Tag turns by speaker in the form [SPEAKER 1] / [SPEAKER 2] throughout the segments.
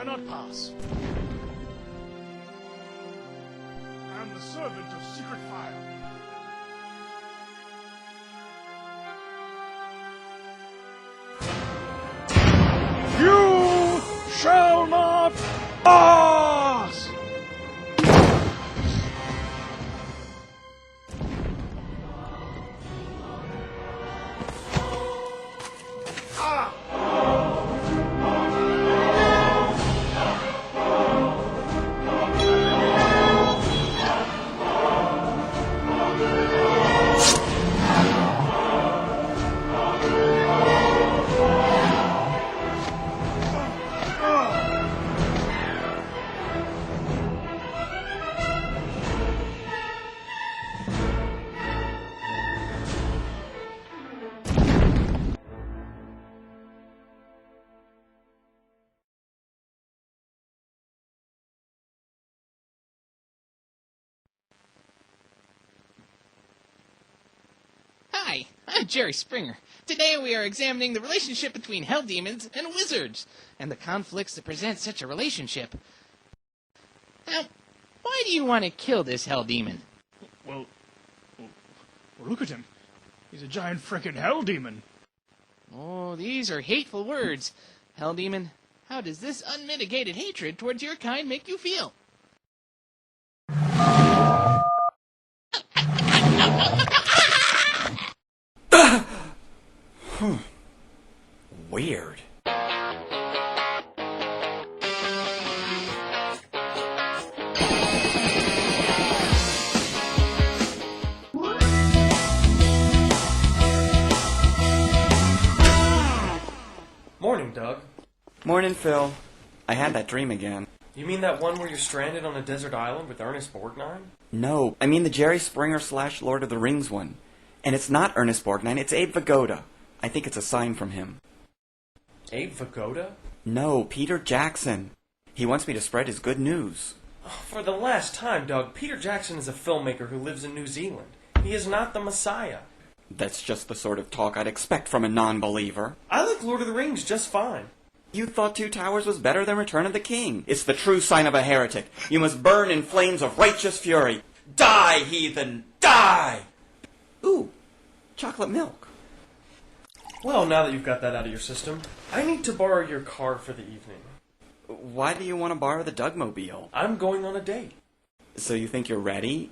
[SPEAKER 1] cannot pass. I am the servant of secret fire. You shall not pass!
[SPEAKER 2] Hi, I'm Jerry Springer. Today we are examining the relationship between hell demons and wizards, and the conflicts that present such a relationship. Now, why do you want to kill this hell demon?
[SPEAKER 1] Well, look at him. He's a giant frickin' hell demon.
[SPEAKER 2] Oh, these are hateful words. Hell demon, how does this unmitigated hatred towards your kind make you feel?
[SPEAKER 3] Weird.
[SPEAKER 4] Morning, Doug.
[SPEAKER 3] Morning, Phil. I had that dream again.
[SPEAKER 4] You mean that one where you're stranded on a desert island with Ernest Borgnine?
[SPEAKER 3] No, I mean the Jerry Springer / Lord of the Rings one. And it's not Ernest Borgnine, it's Abe Vigoda. I think it's a sign from him.
[SPEAKER 4] Abe Vigoda?
[SPEAKER 3] No, Peter Jackson. He wants me to spread his good news.
[SPEAKER 4] Oh, for the last time, Doug, Peter Jackson is a filmmaker who lives in New Zealand. He is not the Messiah.
[SPEAKER 3] That's just the sort of talk I'd expect from a non-believer.
[SPEAKER 4] I like Lord of the Rings just fine.
[SPEAKER 3] You thought Two Towers was better than Return of the King. It's the true sign of a heretic. You must burn in flames of righteous fury. Die, heathen, die! Ooh, chocolate milk.
[SPEAKER 4] Well, now that you've got that out of your system, I need to borrow your car for the evening.
[SPEAKER 3] Why do you want to borrow the Dougmobile?
[SPEAKER 4] I'm going on a date.
[SPEAKER 3] So you think you're ready?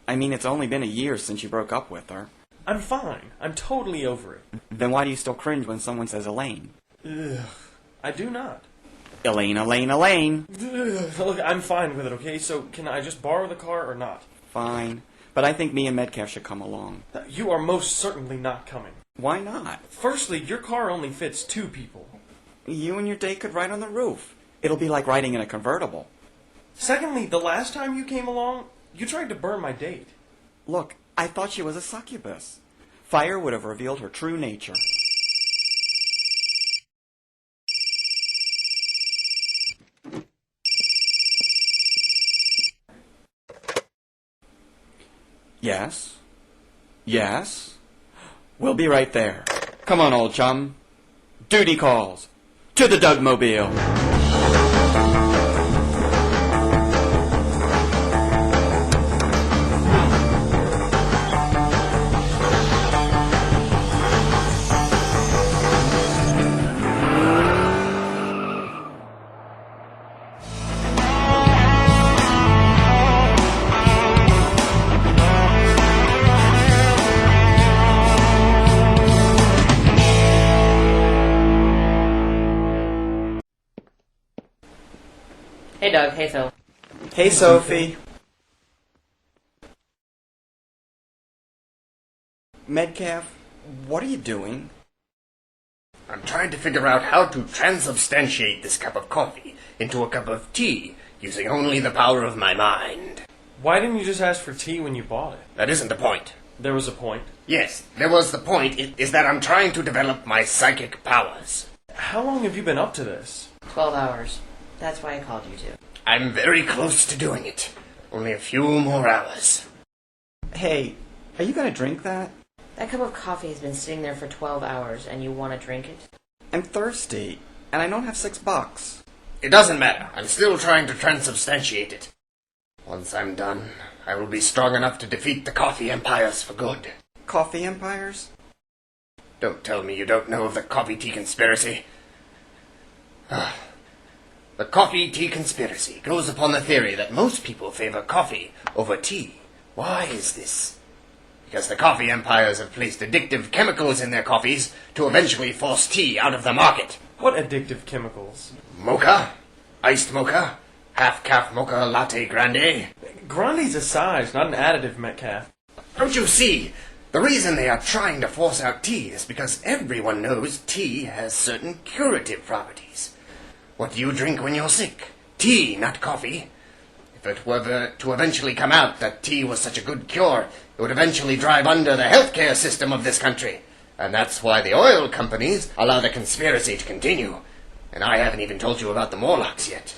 [SPEAKER 3] I mean, it's only been a year since you broke up with her.
[SPEAKER 4] I'm fine. I'm totally over it.
[SPEAKER 3] Then why do you still cringe when someone says Elaine?
[SPEAKER 4] Ugh. I do not.
[SPEAKER 3] Elaine, Elaine, Elaine!
[SPEAKER 4] Ugh. Look, I'm fine with it, okay? So can I just borrow the car or not?
[SPEAKER 3] Fine. But I think me and Metcalf should come along.
[SPEAKER 4] You are most certainly not coming.
[SPEAKER 3] Why not?
[SPEAKER 4] Firstly, your car only fits 2 people.
[SPEAKER 3] You and your date could ride on the roof. It'll be like riding in a convertible.
[SPEAKER 4] Secondly, the last time you came along, you tried to burn my date.
[SPEAKER 3] Look, I thought she was a succubus. Fire would have revealed her true nature. Yes? Yes? We'll be right there. Come on, old chum. Duty calls. To the Dougmobile.
[SPEAKER 5] Hey Doug, hey Phil.
[SPEAKER 3] Hey, Sophie. Metcalf, what are you doing?
[SPEAKER 6] I'm trying to figure out how to transubstantiate this cup of coffee into a cup of tea using only the power of my mind.
[SPEAKER 4] Why didn't you just ask for tea when you bought it?
[SPEAKER 6] That isn't the point.
[SPEAKER 4] There was a point.
[SPEAKER 6] Yes, there was the point, is that I'm trying to develop my psychic powers.
[SPEAKER 4] How long have you been up to this?
[SPEAKER 5] 12 hours. That's why I called you two.
[SPEAKER 6] I'm very close to doing it. Only a few more hours.
[SPEAKER 3] Hey, are you gonna drink that?
[SPEAKER 5] That cup of coffee has been sitting there for 12 hours and you want to drink it?
[SPEAKER 3] I'm thirsty, and I don't have $6.
[SPEAKER 6] It doesn't matter. I'm still trying to transubstantiate it. Once I'm done, I will be strong enough to defeat the coffee empires for good.
[SPEAKER 3] Coffee empires?
[SPEAKER 6] Don't tell me you don't know of the coffee-tea conspiracy. The coffee-tea conspiracy goes upon the theory that most people favor coffee over tea. Why is this? Because the coffee empires have placed addictive chemicals in their coffees to eventually force tea out of the market.
[SPEAKER 4] What addictive chemicals?
[SPEAKER 6] Mocha, iced mocha, half-calf mocha latte grande.
[SPEAKER 4] Grande's a size, not an additive, Metcalf.
[SPEAKER 6] Don't you see? The reason they are trying to force out tea is because everyone knows tea has certain curative properties. What do you drink when you're sick? Tea, not coffee. If it were to eventually come out that tea was such a good cure, it would eventually drive under the healthcare system of this country. And that's why the oil companies allow the conspiracy to continue. And I haven't even told you about the Morlocks yet.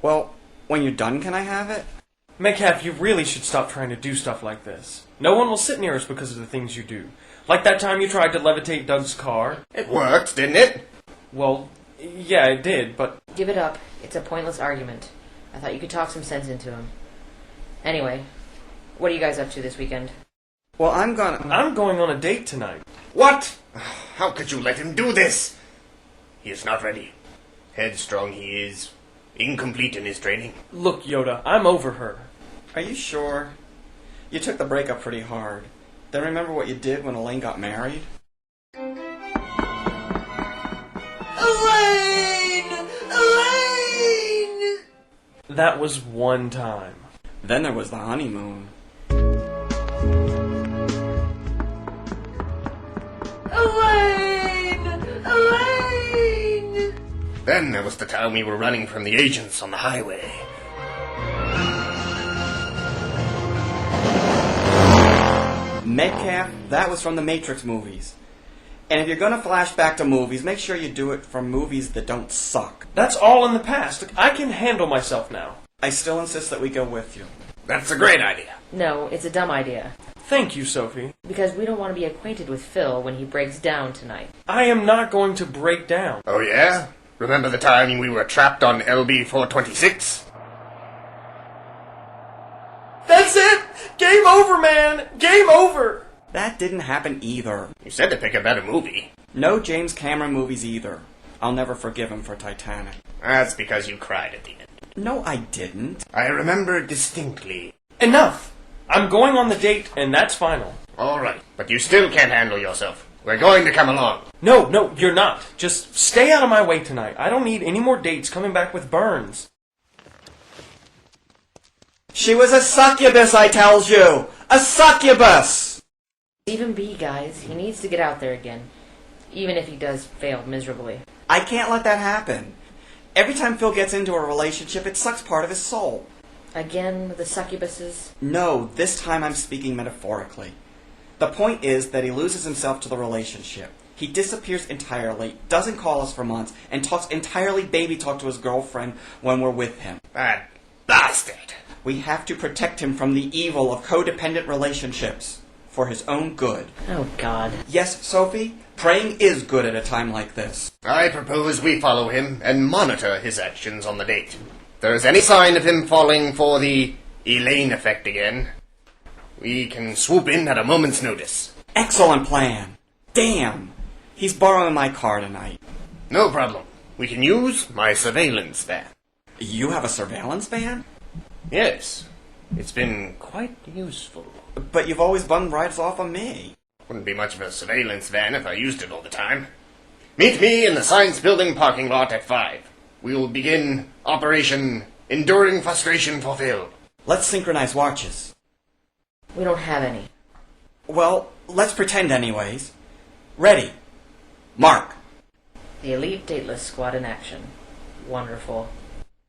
[SPEAKER 3] Well, when you're done, can I have it?
[SPEAKER 4] Metcalf, you really should stop trying to do stuff like this. No one will sit near us because of the things you do. Like that time you tried to levitate Doug's car.
[SPEAKER 6] It worked, didn't it?
[SPEAKER 4] Well, yeah, it did, but...
[SPEAKER 5] Give it up. It's a pointless argument. I thought you could talk some sense into him. Anyway, what are you guys up to this weekend?
[SPEAKER 3] Well,
[SPEAKER 4] I'm going on a date tonight.
[SPEAKER 6] What? How could you let him do this? He is not ready. Headstrong he is. Incomplete in his training.
[SPEAKER 4] Look, Yoda, I'm over her.
[SPEAKER 3] Are you sure? You took the breakup pretty hard. Then remember what you did when Elaine got married?
[SPEAKER 7] Elaine! Elaine!
[SPEAKER 4] That was one time.
[SPEAKER 3] Then there was the honeymoon.
[SPEAKER 7] Elaine! Elaine!
[SPEAKER 6] Then there was the time we were running from the agents on the highway.
[SPEAKER 3] Metcalf, that was from the Matrix movies. And if you're gonna flash back to movies, make sure you do it from movies that don't suck.
[SPEAKER 4] That's all in the past. Look, I can handle myself now.
[SPEAKER 3] I still insist that we go with you.
[SPEAKER 6] That's a great idea.
[SPEAKER 5] No, it's a dumb idea.
[SPEAKER 4] Thank you, Sophie.
[SPEAKER 5] Because we don't want to be acquainted with Phil when he breaks down tonight.
[SPEAKER 4] I am not going to break down.
[SPEAKER 6] Oh yeah? Remember the time we were trapped on LB-426?
[SPEAKER 4] That's it! Game over, man! Game over!
[SPEAKER 3] That didn't happen either.
[SPEAKER 6] You said to pick a better movie.
[SPEAKER 3] No James Cameron movies either. I'll never forgive him for Titanic.
[SPEAKER 6] That's because you cried at the end.
[SPEAKER 3] No, I didn't.
[SPEAKER 6] I remember distinctly.
[SPEAKER 4] Enough! I'm going on the date, and that's final.
[SPEAKER 6] All right, but you still can't handle yourself. We're going to come along.
[SPEAKER 4] No, you're not. Just stay out of my way tonight. I don't need any more dates coming back with burns.
[SPEAKER 3] She was a succubus, I tells you! A succubus!
[SPEAKER 5] Even B, guys. He needs to get out there again. Even if he does fail miserably.
[SPEAKER 3] I can't let that happen. Every time Phil gets into a relationship, it sucks part of his soul.
[SPEAKER 5] Again with the succubuses?
[SPEAKER 3] No, this time I'm speaking metaphorically. The point is that he loses himself to the relationship. He disappears entirely, doesn't call us for months, and talks entirely baby talk to his girlfriend when we're with him.
[SPEAKER 6] That bastard!
[SPEAKER 3] We have to protect him from the evil of codependent relationships. For his own good.
[SPEAKER 5] Oh, God.
[SPEAKER 3] Yes, Sophie? Praying is good at a time like this.
[SPEAKER 6] I propose we follow him and monitor his actions on the date. If there is any sign of him falling for the Elaine effect again, we can swoop in at a moment's notice.
[SPEAKER 3] Excellent plan. Damn. He's borrowing my car tonight.
[SPEAKER 6] No problem. We can use my surveillance van.
[SPEAKER 3] You have a surveillance van?
[SPEAKER 6] Yes. It's been quite useful.
[SPEAKER 3] But you've always bun rides off of me.
[SPEAKER 6] Wouldn't be much of a surveillance van if I used it all the time. Meet me in the science building parking lot at 5. We will begin Operation Enduring Frustration Fulfilled.
[SPEAKER 3] Let's synchronize watches.
[SPEAKER 5] We don't have any.
[SPEAKER 3] Well, let's pretend anyways. Ready. Mark.
[SPEAKER 5] The Elite Dateless Squad in action. Wonderful.